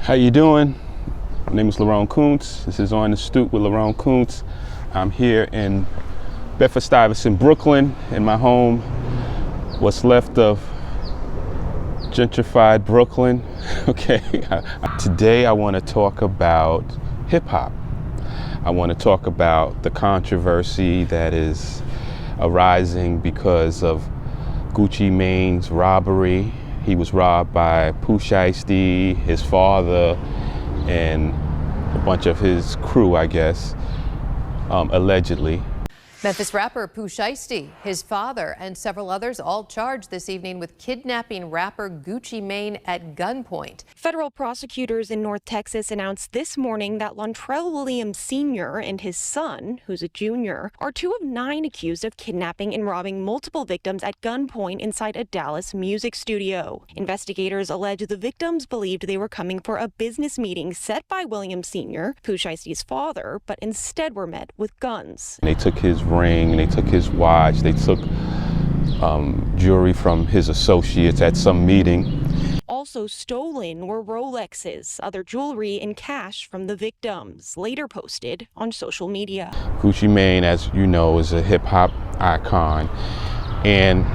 How you doing? My name is Lerone Kuntz. This is On the Stoop with Lerone Kuntz. I'm here in Bedford-Stuyvesant, Brooklyn, in my home. What's left of gentrified Brooklyn. Okay. Today I want to talk about hip hop. I want to talk about the controversy that is arising because of Gucci Mane's robbery. He was robbed by Pooh Shiesty, his father, and a bunch of his crew, I guess, allegedly. Memphis rapper Pooh Shiesty, his father, and several others all charged this evening with kidnapping rapper Gucci Mane at gunpoint. Federal prosecutors in North Texas announced this morning that Lontrell Williams Sr. and his son, who's a junior, are 2 of 9 accused of kidnapping and robbing multiple victims at gunpoint inside a Dallas music studio. Investigators allege the victims believed they were coming for a business meeting set by Williams Sr., Pooh Shiesty's father, but instead were met with guns. They took his ring, they took his watch, they took jewelry from his associates at some meeting. Also stolen were Rolexes, other jewelry, and cash from the victims, later posted on social media. Gucci Mane, as you know, is a hip-hop icon, and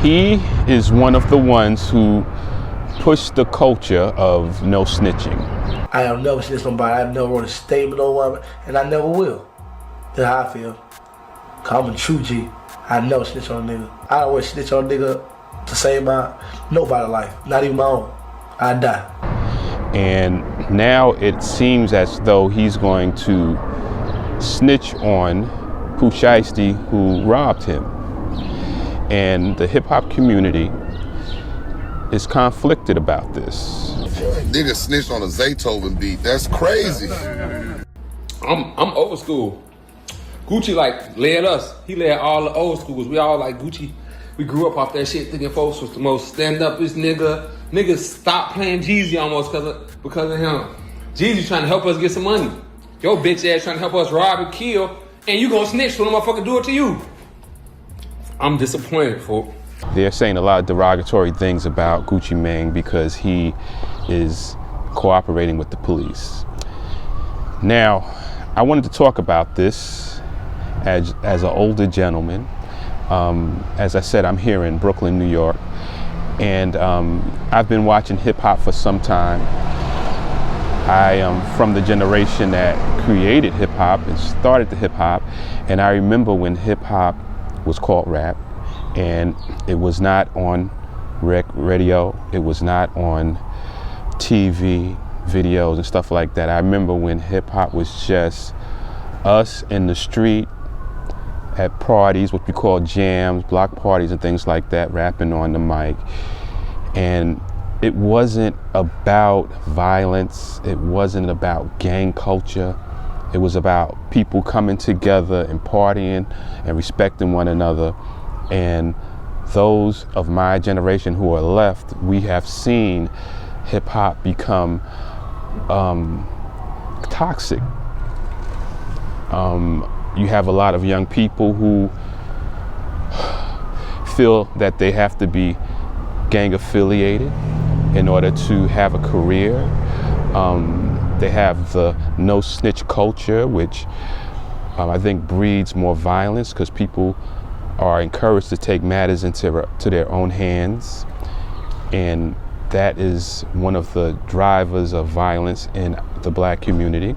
he is one of the ones who pushed the culture of no snitching. I have never snitched on somebody. I've never wrote a statement on one, and I never will. That's how I feel. Cause I'm a true G. I never snitch on a nigga. I don't always snitch on a nigga to save nobody's life, not even my own. I die. And now it seems as though he's going to snitch on Pooh Shiesty, who robbed him. And the hip hop community is conflicted about this. Nigga snitched on a Zaytoven beat. That's crazy. I'm old school. Gucci led us. He led all the old schools. We all like Gucci. We grew up off that shit thinking folks was the most stand-up-ist nigga. Niggas stopped playing Jeezy almost because of him. Jeezy trying to help us get some money. Your bitch ass trying to help us rob and kill, and you gonna snitch so the motherfucker do it to you. I'm disappointed, folks. They're saying a lot of derogatory things about Gucci Mane because he is cooperating with the police. Now, I wanted to talk about this as an older gentleman. As I said, I'm here in Brooklyn, New York, and I've been watching hip hop for some time. I am from the generation that created hip hop and started the hip hop, and I remember when hip hop was called rap, and it was not on radio, it was not on TV, videos and stuff like that. I remember when hip hop was just us in the street at parties, what we call jams, block parties and things like that, rapping on the mic. And it wasn't about violence, it wasn't about gang culture, it was about people coming together and partying and respecting one another. And those of my generation who are left, we have seen hip hop become toxic. You have a lot of young people who feel that they have to be gang affiliated in order to have a career. They have the no snitch culture, which I think breeds more violence because people are encouraged to take matters into their own hands. And that is one of the drivers of violence in the black community.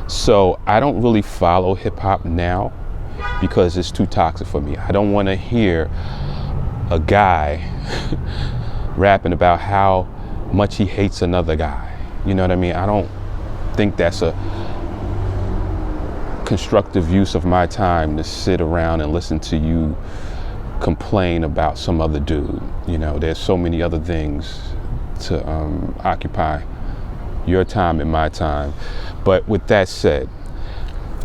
So I don't really follow hip hop now because it's too toxic for me. I don't want to hear a guy rapping about how much he hates another guy. You know what I mean? I don't think that's a constructive use of my time to sit around and listen to you complain about some other dude. You know, there's so many other things to occupy your time and my time. But with that said,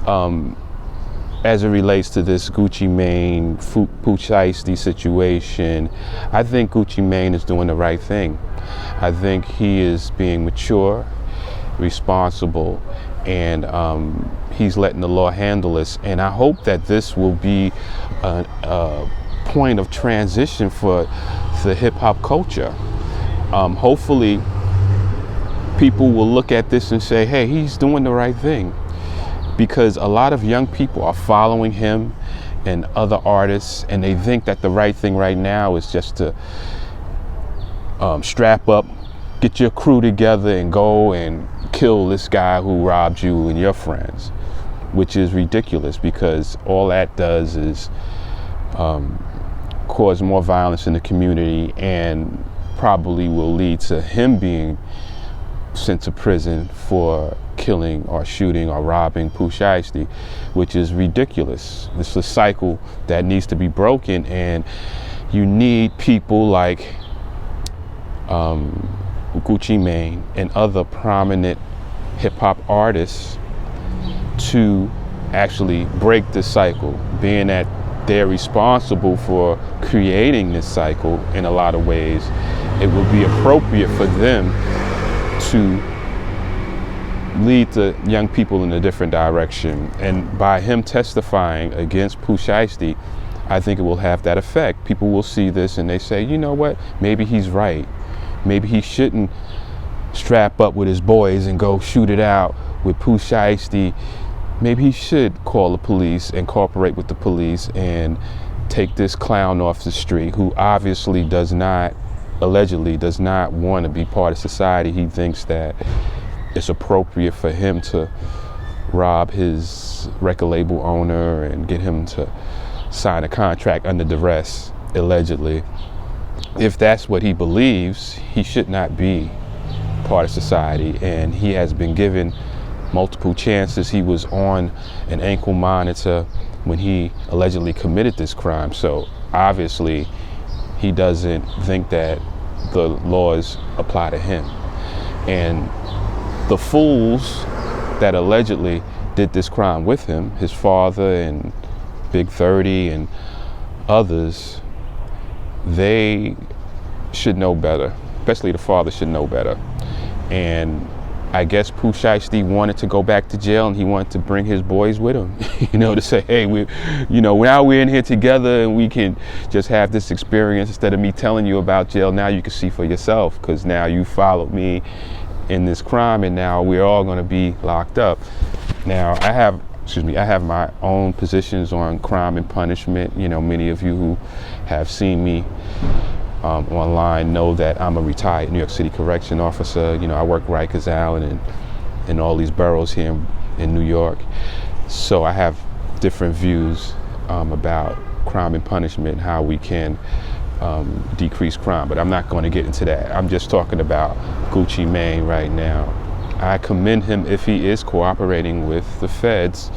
as it relates to this Gucci Mane, Pooh Shiesty situation, I think Gucci Mane is doing the right thing. I think he is being mature, responsible, and he's letting the law handle this. And I hope that this will be a point of transition for the hip hop culture. Hopefully people will look at this and say, hey, he's doing the right thing. Because a lot of young people are following him and other artists, and they think that the right thing right now is just to strap up, get your crew together and go and kill this guy who robbed you and your friends, which is ridiculous, because all that does is cause more violence in the community and probably will lead to him being sent to prison for killing or shooting or robbing Pooh Shiesty, which is ridiculous. It's a cycle that needs to be broken, and you need people like Gucci Mane and other prominent hip-hop artists to actually break this cycle, being that they're responsible for creating this cycle in a lot of ways. It would be appropriate for them to lead the young people in a different direction. And by him testifying against Pooh Shiesty, I think it will have that effect. People will see this and they say, you know what, maybe he's right. Maybe he shouldn't strap up with his boys and go shoot it out with Pooh Shiesty. Maybe he should call the police and cooperate with the police and take this clown off the street, who obviously allegedly does not want to be part of society. He thinks that it's appropriate for him to rob his record label owner and get him to sign a contract under duress, allegedly. If that's what he believes, he should not be part of society, and he has been given multiple chances. He was on an ankle monitor when he allegedly committed this crime, so obviously he doesn't think that the laws apply to him. And the fools that allegedly did this crime with him, his father and Big 30 and others, they should know better. Especially the father should know better. And I guess Pooh Shiesty wanted to go back to jail, and he wanted to bring his boys with him, to say, hey, now we're in here together and we can just have this experience. Instead of me telling you about jail, now you can see for yourself, because now you followed me in this crime, and now we're all going to be locked up. Now, I have my own positions on crime and punishment. Many of you who have seen me online know that I'm a retired New York City correction officer. I work Rikers Island and all these boroughs here in New York. So I have different views about crime and punishment and how we can decrease crime, but I'm not going to get into that. I'm just talking about Gucci Mane right now. I commend him if he is cooperating with the feds.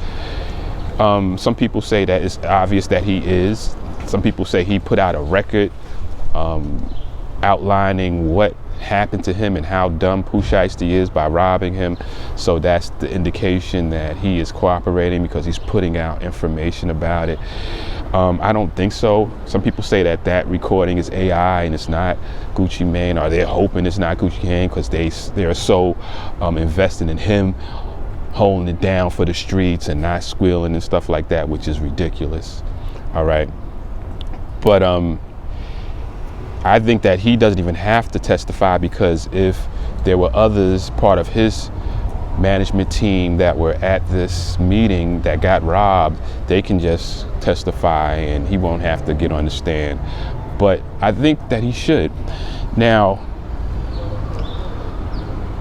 Some people say that it's obvious that he is. Some people say he put out a record outlining what happened to him and how dumb Pooh Shiesty is by robbing him. So that's the indication that he is cooperating, because he's putting out information about it. I don't think so. Some people say that recording is AI and it's not Gucci Mane, or they're hoping it's not Gucci Mane because they're so invested in him holding it down for the streets and not squealing and stuff like that, which is ridiculous. All right. But I think that he doesn't even have to testify, because if there were others part of his management team that were at this meeting that got robbed, they can just testify and he won't have to get on the stand. But I think that he should. Now,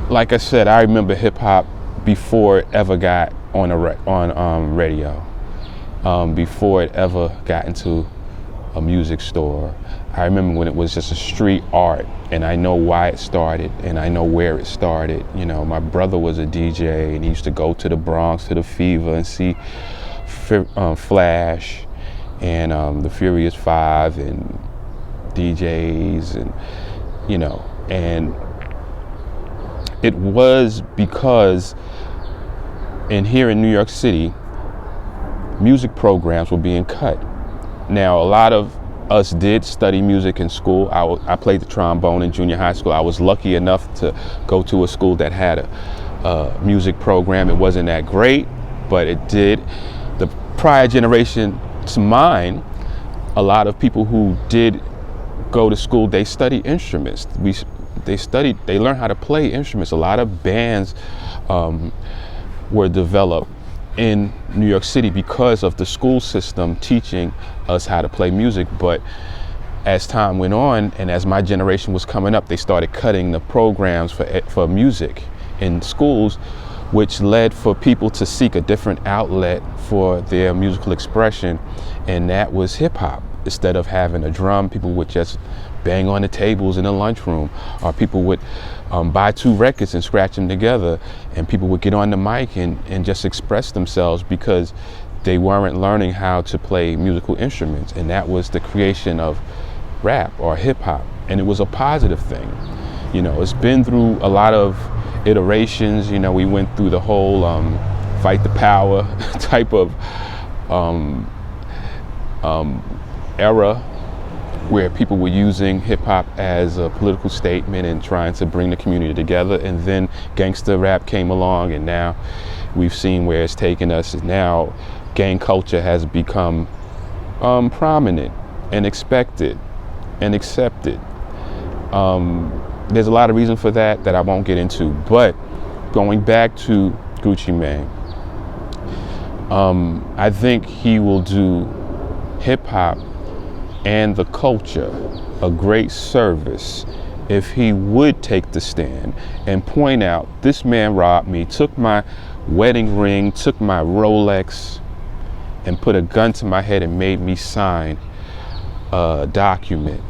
like I said, I remember hip hop before it ever got on radio, before it ever got into a music store. I remember when it was just a street art, and I know why it started and I know where it started. My brother was a DJ, and he used to go to the Bronx, to the Fever, and see Flash and the Furious Five and DJs, and it was because here in New York City, music programs were being cut. Now, a lot of us did study music in school. I played the trombone in junior high school. I was lucky enough to go to a school that had a music program. It wasn't that great, but it did. The prior generation to mine, a lot of people who did go to school, they study instruments. they learned how to play instruments. A lot of bands were developed in New York City because of the school system teaching us how to play music. But as time went on, and as my generation was coming up, they started cutting the programs for music in schools, which led for people to seek a different outlet for their musical expression, and that was hip hop. Instead of having a drum, people would just bang on the tables in the lunchroom, or people would buy 2 records and scratch them together, and people would get on the mic and just express themselves because they weren't learning how to play musical instruments. And that was the creation of rap or hip hop, and it was a positive thing. You know, it's been through a lot of iterations. You know, we went through the whole fight the power type of era where people were using hip hop as a political statement and trying to bring the community together. And then gangster rap came along, and now we've seen where it's taken us. Now gang culture has become prominent and expected and accepted. There's a lot of reason for that I won't get into, but going back to Gucci Mane, I think he will do hip hop and the culture a great service if he would take the stand and point out, this man robbed me, took my wedding ring, took my Rolex, and put a gun to my head and made me sign a document.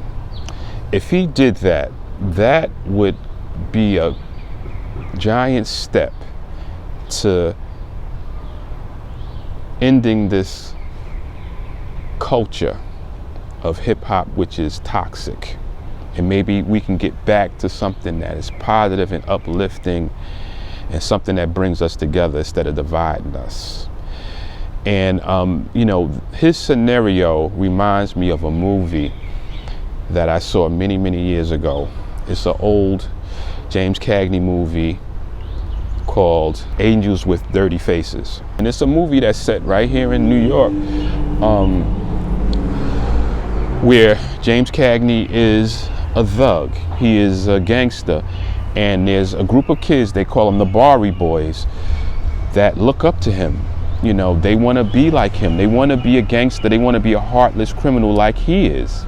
If he did that, that would be a giant step to ending this culture of hip hop, which is toxic. And maybe we can get back to something that is positive and uplifting, and something that brings us together instead of dividing us. And you know, his scenario reminds me of a movie that I saw many, many years ago. It's an old James Cagney movie called Angels with Dirty Faces. And it's a movie that's set right here in New York, where James Cagney is a thug. He is a gangster. And there's a group of kids, they call them the Robbery boys, that look up to him. You know, they want to be like him. They want to be a gangster. They want to be a heartless criminal like he is.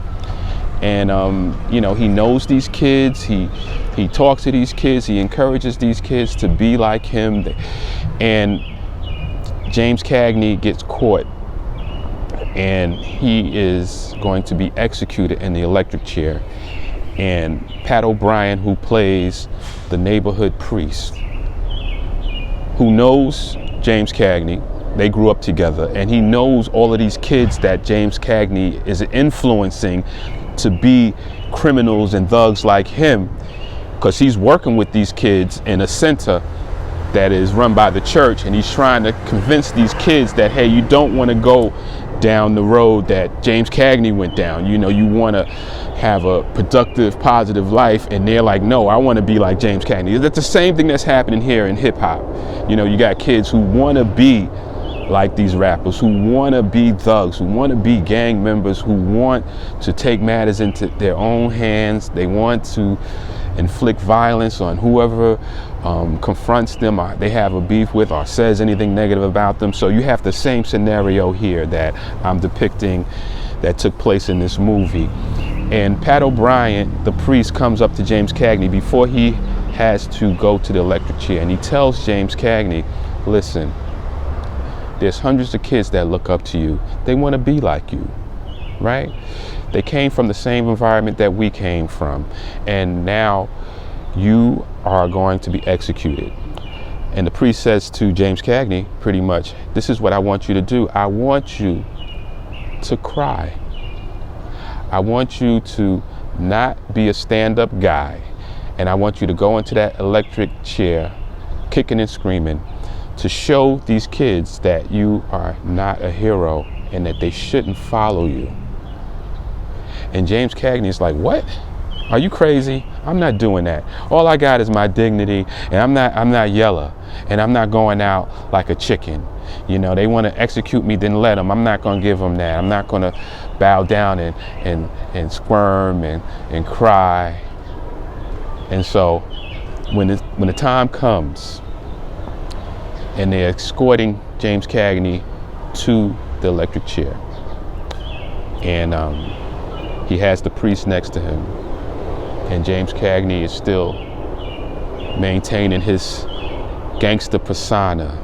And you know, he knows these kids. He talks to these kids. He encourages these kids to be like him. And James Cagney gets caught, and he is going to be executed in the electric chair. And Pat O'Brien, who plays the neighborhood priest, who knows James Cagney, they grew up together, and he knows all of these kids that James Cagney is influencing to be criminals and thugs like him, because he's working with these kids in a center that is run by the church, and he's trying to convince these kids that, hey, you don't want to go down the road that James Cagney went down. You know, you want to have a productive, positive life. And they're like, no, I want to be like James Cagney. That's the same thing that's happening here in hip hop. You know, you got kids who want to be like these rappers, who want to be thugs, who want to be gang members, who want to take matters into their own hands. They want to inflict violence on whoever confronts them, or they have a beef with, or says anything negative about them. So you have the same scenario here that I'm depicting that took place in this movie. And Pat O'Brien, the priest, comes up to James Cagney before he has to go to the electric chair, and he tells James Cagney, listen, there's hundreds of kids that look up to you. They want to be like you, right? They came from the same environment that we came from, and now you are going to be executed. And the priest says to James Cagney, pretty much, this is what I want you to do. I want you to cry. I want you to not be a stand-up guy, and I want you to go into that electric chair, kicking and screaming, to show these kids that you are not a hero and that they shouldn't follow you. And James Cagney is like, what? Are you crazy? I'm not doing that. All I got is my dignity, and I'm not yellow, and I'm not going out like a chicken. You know, they want to execute me, then let them. I'm not going to give them that. I'm not going to bow down and squirm and cry. And so when the time comes and they're escorting James Cagney to the electric chair, and he has the priest next to him, and James Cagney is still maintaining his gangster persona.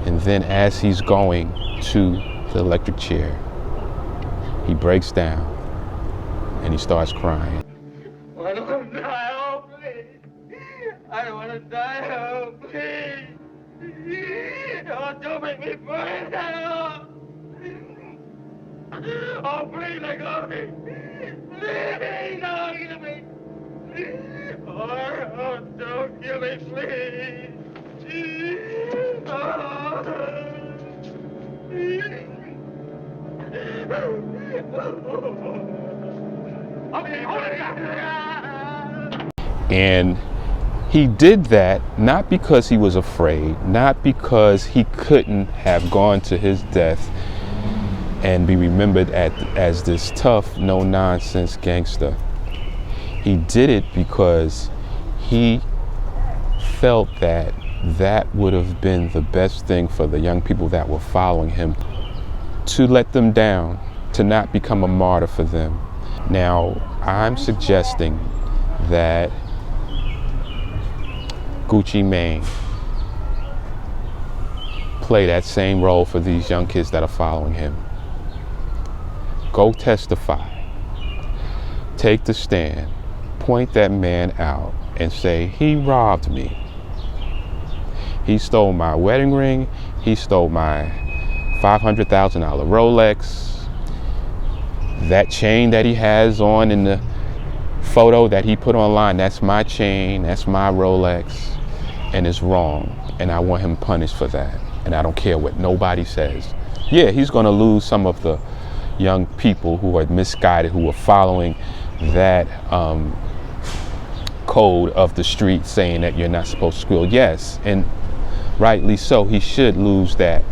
And then as he's going to the electric chair, he breaks down and he starts crying. I don't want to die, oh please. I don't want to die, oh please. Oh, don't make me burn out. Oh, please, let go of me. Please, don't kill me. Oh, don't kill me, please. And he did that not because he was afraid, not because he couldn't have gone to his death and be remembered as this tough, no-nonsense gangster. He did it because he felt that that would have been the best thing for the young people that were following him, to let them down, to not become a martyr for them. Now, I'm suggesting that Gucci Mane play that same role for these young kids that are following him. Go testify. Take the stand. Point that man out and say, he robbed me. He stole my wedding ring. He stole my $500,000 Rolex. That chain that he has on in the photo that he put online, that's my chain, that's my Rolex, and it's wrong. And I want him punished for that. And I don't care what nobody says. Yeah, he's gonna lose some of the young people who are misguided, who are following that code of the street saying that you're not supposed to squeal. Yes, and rightly so, he should lose that.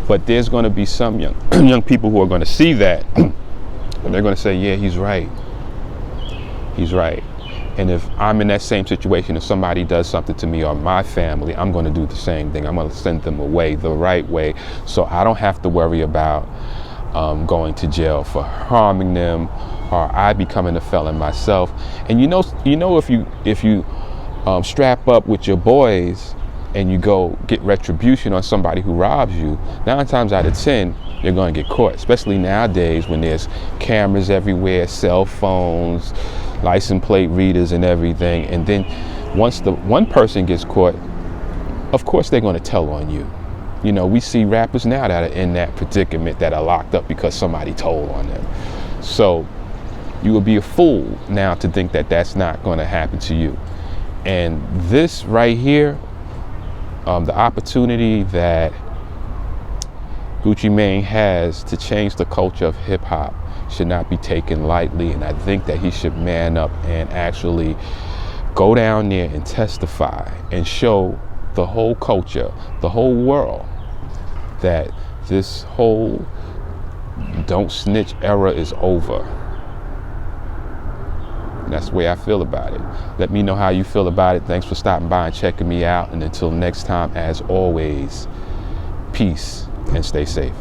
But there's gonna be some young people who are gonna see that and they're gonna say, yeah, he's right. He's right. And if I'm in that same situation, if somebody does something to me or my family, I'm gonna do the same thing. I'm gonna send them away the right way, so I don't have to worry about going to jail for harming them, or I becoming a felon myself. And you know, if you strap up with your boys and you go get retribution on somebody who robs you, 9 times out of 10, you're going to get caught, especially nowadays when there's cameras everywhere, cell phones, license plate readers and everything. And then once the one person gets caught, of course they're going to tell on you. You know, we see rappers now that are in that predicament, that are locked up because somebody told on them. So you would be a fool now to think that that's not going to happen to you. And this right here, the opportunity that Gucci Mane has to change the culture of hip hop should not be taken lightly. And I think that he should man up and actually go down there and testify and show the whole culture, the whole world, that this whole don't snitch era is over. And that's the way I feel about it. Let me know how you feel about it. Thanks for stopping by and checking me out. And until next time, as always, peace and stay safe.